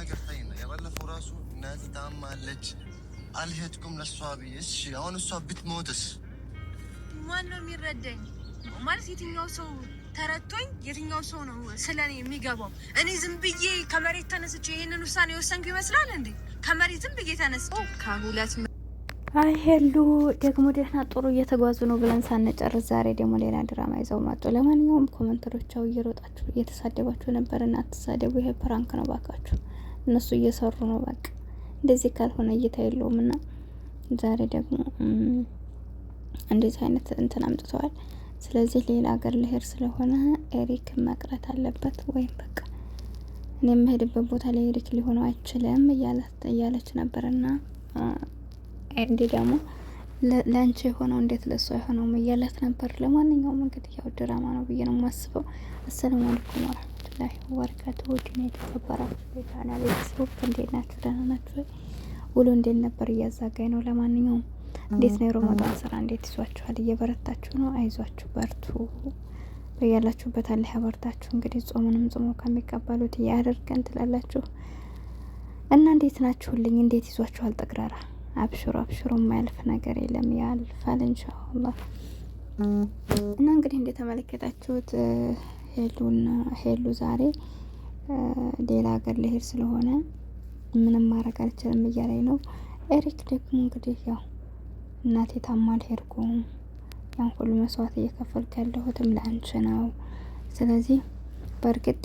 ይቅርታይና ያባለፈው ራሱ እናት ታማለች አልሄድኩም ለሷ ብዬሽ አሁን እሷ ብትሞትስ ማን ነው የሚረዳኝ? ማለት የትኛው ሰው ተረቶኝ የትኛው ሰው ነው ስለኔ የሚገባው? እኔ ዝም ብዬ ከመሬት ተነስቼ ይሄንን ውሳኔ ወሰንኩ ይመስላል እንዴ? ከመሬት ዝም ብዬ ተነስቼ ከሁለት አይ ሄሉ ደግሞ ደህና ጥሩ እየተጓዙ ነው ብለን ሳንጨርስ ዛሬ ደግሞ ሌላ ድራማ ይዘው መጡ። ለማንኛውም ኮሜንተሮቻው እየሮጣችሁ እየተሳደባችሁ ነበርና አትሳደቡ፣ ይሄ ፕራንክ ነው ባካችሁ። እነሱ እየሰሩ ነው፣ በቃ እንደዚህ ካልሆነ እይታ የለውምና ዛሬ ደግሞ እንደዚህ አይነት እንትን አምጥተዋል። ስለዚህ ሌላ ሀገር ልሄድ ስለሆነ ኤሪክ መቅረት አለበት ወይም በቃ እኔ የምሄድበት ቦታ ላይ ኤሪክ ሊሆነው አይችልም እያለች ነበርና እንዴ ደግሞ ለአንቺ የሆነው እንዴት ለሷ የሆነው እያላት ነበር። ለማንኛውም እንግዲህ ያው ድራማ ነው ብዬ ነው የማስበው። አሰላሙ አለይኩም ወራህመቱላሂ ወበረካቱሁ። ወዲና የተከበራችሁ የቻናሌ ቤተሰቦች እንዴት ናችሁ? ደህና ናችሁ? ውሎ እንዴት ነበር? እያዛጋኝ ነው። ለማንኛውም እንዴት ነው የረመዳን ስራ እንዴት ይዟችኋል? እየበረታችሁ ነው? አይዟችሁ በርቱ። በያላችሁበት አላህ ያበርታችሁ። እንግዲህ ጾሙንም ጾሞ ከሚቀበሉት ያደርገን ትላላችሁ እና እንዴት ናችሁልኝ? እንዴት ይዟችኋል? ጠቅራራ አብሽሩ አብሽሩ፣ የማያልፍ ነገር የለም ያልፋል ኢንሻአላህ። እና እንግዲህ እንደተመለከታችሁት ሄሉ ዛሬ ሌላ ሀገር ልሄድ ስለሆነ ምንም ማድረግ አልችልም እያለኝ ነው። ኤሪክ ደግሞ እንግዲህ ያው እናቴ ታማ አልሄድኩም፣ ያን ሁሉ መስዋዕት እየከፈልኩ ያለሁትም ለአንቺ ነው። ስለዚህ በእርግጥ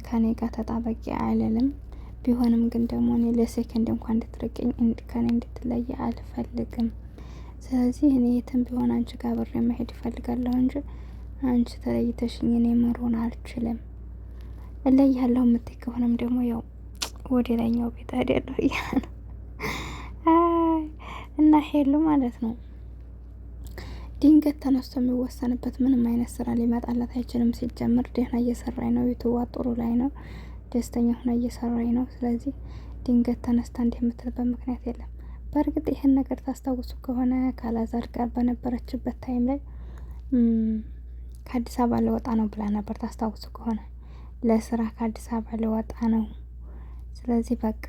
ከኔ ጋር ተጣበቂ አይልም። ቢሆንም ግን ደግሞ እኔ ለሴከንድ እንኳን እንድትርቅኝ ከኔ እንድትለይ አልፈልግም። ስለዚህ እኔ የትም ቢሆን አንቺ ጋር ብሬ መሄድ ይፈልጋለሁ እንጂ አንቺ ተለይተሽኝ እኔ መሮን አልችልም። እለያለሁ የምትይ ከሆነም ደግሞ ያው ወደ ላይኛው ቤት አይደለሁ እያለ ነው እና ሄሉ ማለት ነው ድንገት ተነስቶ የሚወሰንበት ምንም አይነት ስራ ሊመጣለት አይችልም። ሲጀምር ደህና እየሰራኝ ነው፣ ዩቱብ ጥሩ ላይ ነው፣ ደስተኛ ሆና እየሰራኝ ነው። ስለዚህ ድንገት ተነስታ እንዲህ የምትልበት ምክንያት የለም። በእርግጥ ይህን ነገር ታስታውሱ ከሆነ ካላዛር ጋር በነበረችበት ታይም ላይ ከአዲስ አበባ ለወጣ ነው ብላ ነበር። ታስታውሱ ከሆነ ለስራ ከአዲስ አበባ ለወጣ ነው። ስለዚህ በቃ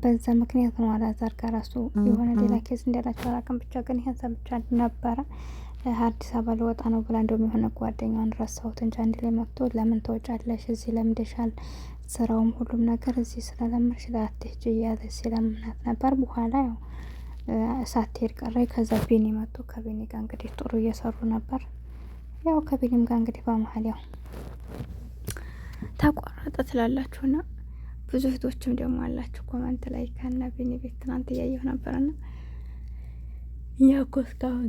በዛ ምክንያት ነው አላዛር ጋር ራሱ የሆነ ሌላ ኬዝ እንዳላቸው አላውቅም። ብቻ ግን ይሄን ሰምቻ ነበረ። አዲስ አበባ ለወጣ ነው ብላ እንደውም የሆነ ጓደኛዋን ረሳሁት እንጂ አንድ ላይ መጥቶ ለምን ትወጫለሽ? እዚህ ለምደሻል፣ ስራውም ሁሉም ነገር እዚህ ስለለመድሽ ላትሄጂ እያለ ሲለምናት ነበር። በኋላ ያው ሳትሄድ ቀረ። ከዛ ቢኒ መጡ። ከቢኒ ጋር እንግዲህ ጥሩ እየሰሩ ነበር። ያው ከቢኒም ጋር እንግዲህ በመሀል ያው ተቋረጠ ትላላችሁና ብዙ እህቶችም ደግሞ አላችሁ ኮመንት ላይ ከነ ቢኒ ቤት ትናንት እያየሁ ነበርና ያው እኮ እስካሁን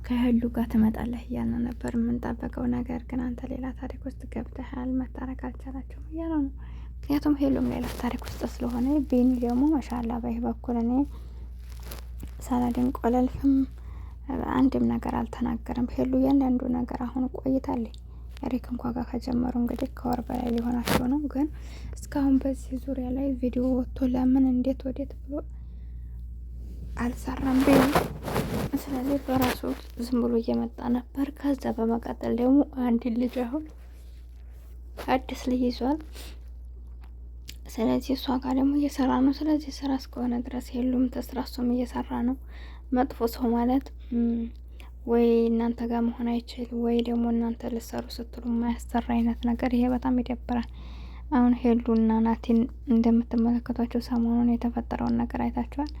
ከሄሉ ጋር ትመጣለህ እያልን ነበር የምንጠበቀው። ነገር ግን አንተ ሌላ ታሪክ ውስጥ ገብተሃል፣ መታረቅ አልቻላችሁም እያለ ነው። ምክንያቱም ሄሉም ሌላ ታሪክ ውስጥ ስለሆነ፣ ቢኒ ደግሞ ማሻአላ በይህ በኩል እኔ ሳላደንቅ አላልፍም። አንድም ነገር አልተናገረም። ሄሉ እያንዳንዱ ነገር አሁን ቆይታለች። ኤሪክ እንኳ ጋር ከጀመሩ እንግዲህ ከወር በላይ ሊሆናቸው ነው። ግን እስካሁን በዚህ ዙሪያ ላይ ቪዲዮ ወጥቶ ለምን እንዴት ወዴት ብሎ አልሰራም ቢኒ። ስለዚህ በራሱ ዝም ብሎ እየመጣ ነበር። ከዛ በመቀጠል ደግሞ አንድ ልጅ አሁን አዲስ ልጅ ይዟል። ስለዚህ እሷ ጋር ደግሞ እየሰራ ነው። ስለዚህ ስራ እስከሆነ ድረስ ሄሉም ተስራ እሱም እየሰራ ነው። መጥፎ ሰው ማለት ወይ እናንተ ጋር መሆን አይችል ወይ ደግሞ እናንተ ልሰሩ ስትሉ የማያሰራ አይነት ነገር፣ ይሄ በጣም ይደብራል። አሁን ሄሉና ናቲን እንደምትመለከቷቸው ሰሞኑን የተፈጠረውን ነገር አይታችኋል።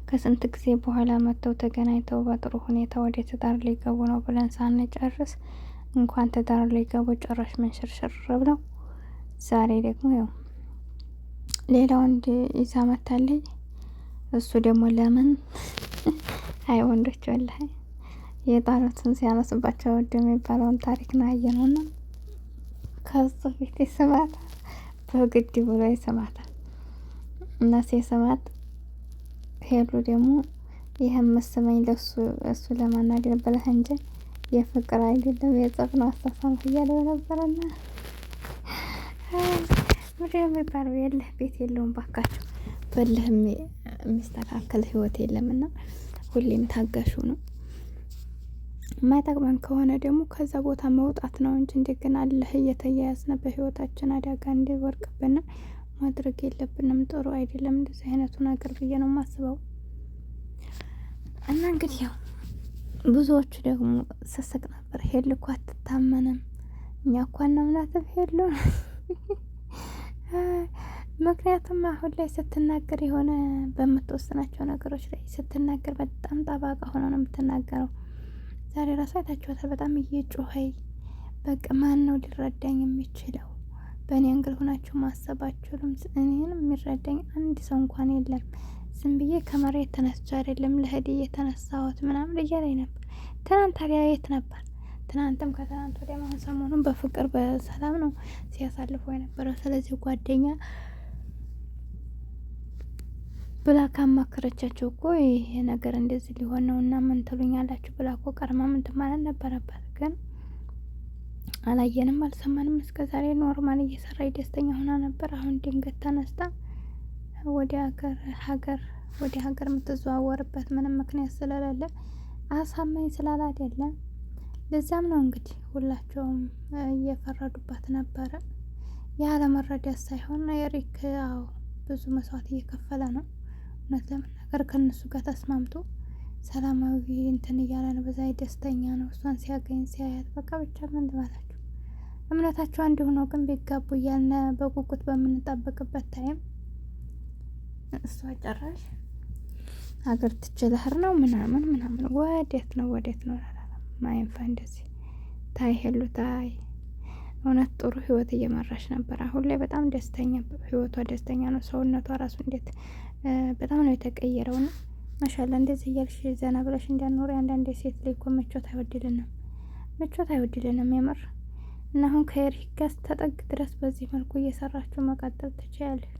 ከስንት ጊዜ በኋላ መጥተው ተገናኝተው በጥሩ ሁኔታ ወደ ትዳር ሊገቡ ነው ብለን ሳንጨርስ እንኳን ትዳር ሊገቡ ጭራሽ መንሽርሽር ብለው ዛሬ ደግሞ ያው ሌላ ወንድ ይዛ መታለች። እሱ ደግሞ ለምን አይ ወንዶች ወላሂ የጣሉትን ሲያነሱባቸው ወደ የሚባለውን ታሪክ ነው ያየነውና ከሱ ፊት ይስማታል፣ በግድ ብሎ ይስማታል። እና ሲስማት ሄሉ ደግሞ ይህም መስመኝ ለሱ እሱ ለማናደር ብለህ እንጂ የፍቅር አይደለም የጸብ ነው አስተሳሰብ እያለው ነበርና ወደ የሚባለው የለህ ቤት የለውም ባካቸው። በልህ የሚስተካከል ህይወት የለምና ሁሌም ታጋሹ ነው። ማይጠቅመን ከሆነ ደግሞ ከዛ ቦታ መውጣት ነው እንጂ እንደገና አለህ እየተያያዝነ በህይወታችን አደጋ እንዲወርቅብን ማድረግ የለብንም። ጥሩ አይደለም እንደዚህ አይነቱ ነገር ብዬ ነው የማስበው። እና እንግዲህ ያው ብዙዎቹ ደግሞ ስስቅ ነበር። ሄሉ እኮ አትታመንም፣ እኛ እኮ እናምናትም ሄሉ ምክንያቱም አሁን ላይ ስትናገር የሆነ በምትወስናቸው ነገሮች ላይ ስትናገር በጣም ጠባቃ ሆኖ ነው የምትናገረው። ዛሬ ራሷ አይታችኋታል። በጣም እየጮኸይ በቃ ማን ነው ሊረዳኝ የሚችለው? በእኔ አንግል ሆናችሁ ማሰብ አትችሉም። እኔንም የሚረዳኝ አንድ ሰው እንኳን የለም። ዝም ብዬ ከመሬት ተነስቼ አይደለም ለህድ የተነሳሁት ምናምን እያለኝ ነበር። ትናንት ታዲያ የት ነበር? ትናንትም ከትናንት ወዲያ አሁን ሰሞኑን በፍቅር በሰላም ነው ሲያሳልፉ የነበረው። ስለዚህ ጓደኛ ብላ ካማከረቻቸው እኮ ይሄ ነገር እንደዚህ ሊሆን ነው እና ምን ትሉኛላችሁ ብላ እኮ ቀርማ ምን ማለት ነበረበት። ግን አላየንም፣ አልሰማንም። እስከ ዛሬ ኖርማል እየሰራች ደስተኛ ሆና ነበር። አሁን ድንገት ተነስታ ወደ ሀገር የምትዘዋወርበት ምንም ምክንያት ስለሌለ አሳማኝ ስላለ አይደለም። ለዛም ነው እንግዲህ ሁላቸውም እየፈረዱባት ነበረ። ያለመረዳት ሳይሆን ኤሪክ ብዙ መስዋዕት እየከፈለ ነው። እውነት ለመናገር ከእነሱ ጋር ተስማምቶ ሰላማዊ እንትን እያለ ነው። በዛ ደስተኛ ነው። እሷን ሲያገኝ ሲያያት በቃ ብቻ ምን ልበላችሁ፣ እምነታቸው አንድ ሆኖ ግን ቢጋቡ እያልን በጉጉት በምንጠብቅበት ታይም እሷ ጨራሽ ሀገር ትችልህር ነው ምናምን ወዴት ነው ማይንፋ እንደዚህ ታይ ሄሉ ታይ። እውነት ጥሩ ህይወት እየመራች ነበር። አሁን ላይ በጣም ደስተኛ ህይወቷ ደስተኛ ነው። ሰውነቷ ራሱ እንዴት በጣም ነው የተቀየረው። ና ማሻላ እንደዚህ እያልሽ ዘና ብለሽ እንዳኖሪ። አንዳንድ ሴት ላይ እኮ ምቾት አይወድልንም የምር። እና አሁን ከኤሪክ ጋር ተጠግ ድረስ በዚህ መልኩ እየሰራችሁ መቀጠል ትችያለሽ።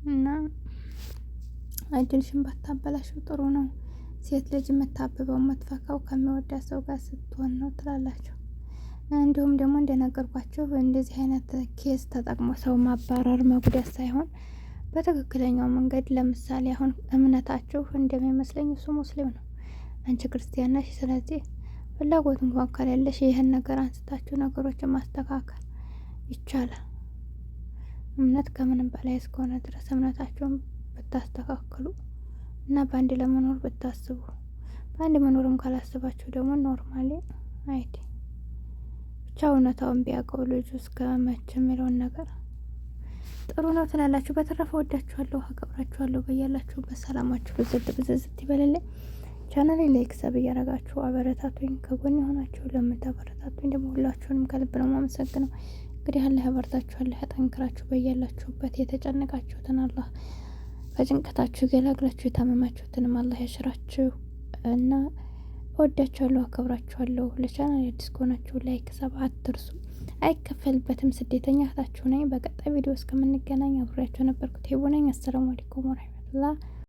እና እድልሽን ባታበላሽው ጥሩ ነው። ሴት ልጅ የምታብበው የምትፈካው ከሚወዳት ሰው ጋር ስትሆን ነው ትላላችሁ። እንዲሁም ደግሞ እንደነገርኳችሁ እንደዚህ አይነት ኬስ ተጠቅሞ ሰው ማባረር መጉዳት ሳይሆን በትክክለኛው መንገድ፣ ለምሳሌ አሁን እምነታችሁ እንደሚመስለኝ እሱ ሙስሊም ነው፣ አንቺ ክርስቲያን ነሽ። ስለዚህ ፍላጎት እንኳን ከሌለሽ ይህን ነገር አንስታችሁ ነገሮችን ማስተካከል ይቻላል። እምነት ከምንም በላይ እስከሆነ ድረስ እምነታችሁን ብታስተካክሉ እና በአንድ ለመኖር ብታስቡ፣ በአንድ መኖርም ካላስባችሁ ደግሞ ኖርማሊ አይዲ ብቻ እውነታውን ቢያውቀው ልጁ እስከ መቼ የሚለውን ነገር ጥሩ ነው ትላላችሁ። በተረፈ ወዳችኋለሁ፣ አከብራችኋለሁ። በያላችሁበት ሰላማችሁ ብዝዝት ይበልልኝ። ቻናሌ ላይክ ሰብ እያረጋችሁ አበረታቱኝ። ከጎን የሆናችሁ ለምታበረታቱኝ ደግሞ ሁላችሁንም ከልብ ነው የማመሰግነው። እንግዲህ አላህ ያበርታችሁ፣ አላህ ያጠንክራችሁ። በያላችሁበት የተጨነቃችሁትን አላህ ከጭንቀታችሁ ገላግላችሁ፣ የታመማችሁትንም አላህ ያሽራችሁ እና እወዳችኋለሁ፣ አከብራችኋለሁ። ለቻናል አዲስ ከሆናችሁ ላይክ ሰብ አትርሱ። አይከፈልበትም። ስደተኛ እህታችሁ ነኝ። በቀጣይ ቪዲዮ እስከምንገናኝ አብሬያችሁ ነበርኩት። ሄቡ ነኝ። አሰላሙ አለይኩም ወራህመቱላህ